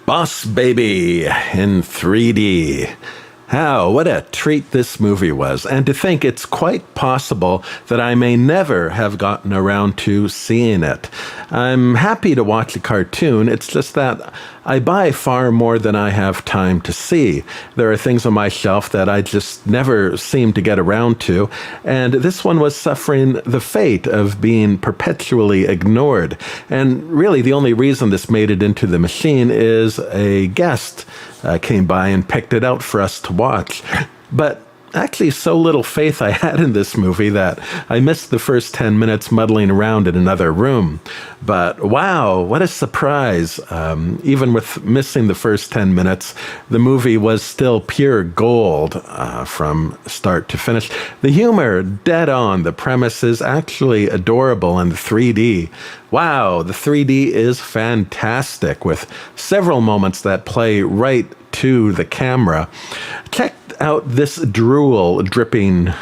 Boss Baby in 3D. What a treat this movie was, and to think it's quite possible that I may never have gotten around to seeing it. I'm happy to watch a cartoon, it's just that I buy far more than I have time to see. There are things on my shelf that I just never seem to get around to, and this one was suffering the fate of being perpetually ignored. And really, the only reason this made it into the machine is a guest came by and picked it out for us to watch. But actually, so little faith I had in this movie that I missed the first 10 minutes muddling around in another room. But wow, what a surprise. Even with missing the first 10 minutes, the movie was still pure gold from start to finish. The humor, dead on. The premise is actually adorable, and the 3D. Wow, the 3D is fantastic, with several moments that play right to the camera. Check out this drool dripping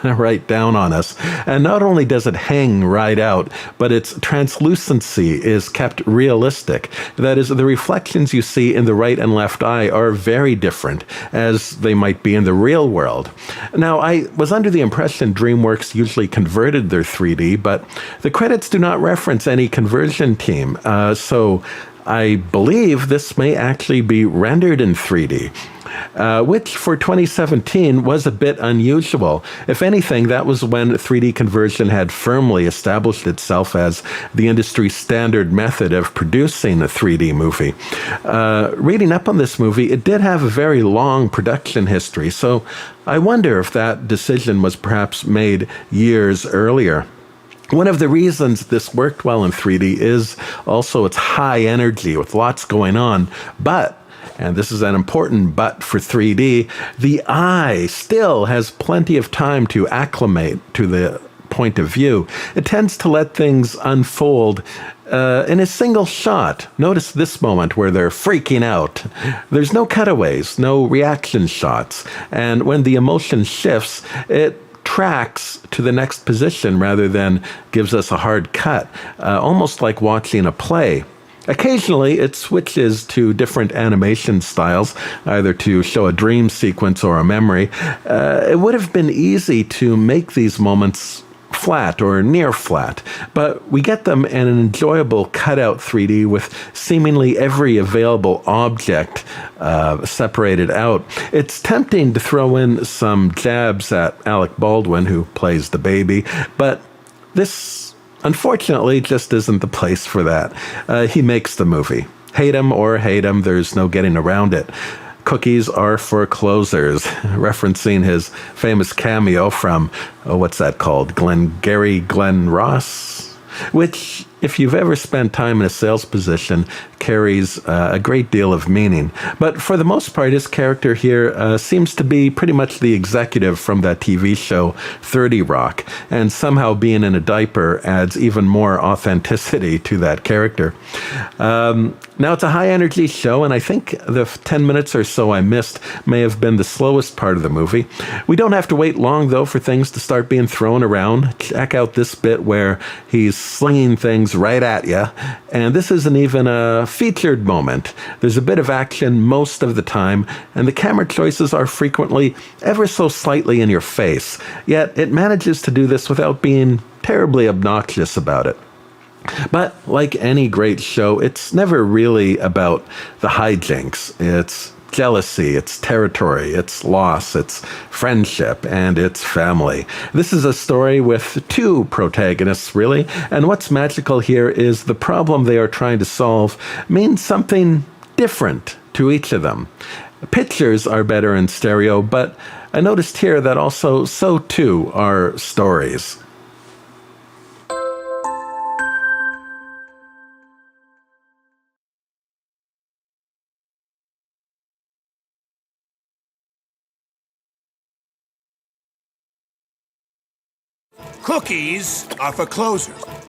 right down on us. And not only does it hang right out, but its translucency is kept realistic. That is, the reflections you see in the right and left eye are very different, as they might be in the real world. Now, I was under the impression DreamWorks usually converted their 3D, but the credits do not reference any conversion team. So I believe this may actually be rendered in 3D. Which for 2017 was a bit unusual. If anything, that was when 3D conversion had firmly established itself as the industry standard method of producing a 3D movie. Reading up on this movie, it did have a very long production history, so I wonder if that decision was perhaps made years earlier. One of the reasons this worked well in 3D is also its high energy with lots going on, but, and this is an important but for 3D, the eye still has plenty of time to acclimate to the point of view. It tends to let things unfold in a single shot. Notice this moment where they're freaking out. There's no cutaways, no reaction shots, and when the emotion shifts, it tracks to the next position rather than gives us a hard cut, almost like watching a play. Occasionally, it switches to different animation styles, either to show a dream sequence or a memory. It would have been easy to make these moments flat or near flat, but we get them in an enjoyable cutout 3D with seemingly every available object separated out. It's tempting to throw in some jabs at Alec Baldwin, who plays the baby, but this, unfortunately, just isn't the place for that. He makes the movie. Hate him or hate him, there's no getting around it. Cookies are for closers, referencing his famous cameo from, what's that called? Glenn Ross? Which, if you've ever spent time in a sales position, carries a great deal of meaning. But for the most part, his character here seems to be pretty much the executive from that TV show 30 Rock, and somehow being in a diaper adds even more authenticity to that character. Now, it's a high-energy show, and I think the 10 minutes or so I missed may have been the slowest part of the movie. We don't have to wait long, though, for things to start being thrown around. Check out this bit where he's slinging things right at you, and this isn't even a featured moment. There's a bit of action most of the time, and the camera choices are frequently ever so slightly in your face, yet it manages to do this without being terribly obnoxious about it. But like any great show, it's never really about the hijinks. It's jealousy, it's territory, it's loss, it's friendship, and it's family. This is a story with two protagonists, really, and what's magical here is the problem they are trying to solve means something different to each of them. Pictures are better in stereo, but I noticed here that also so too are stories. Cookies are for closers.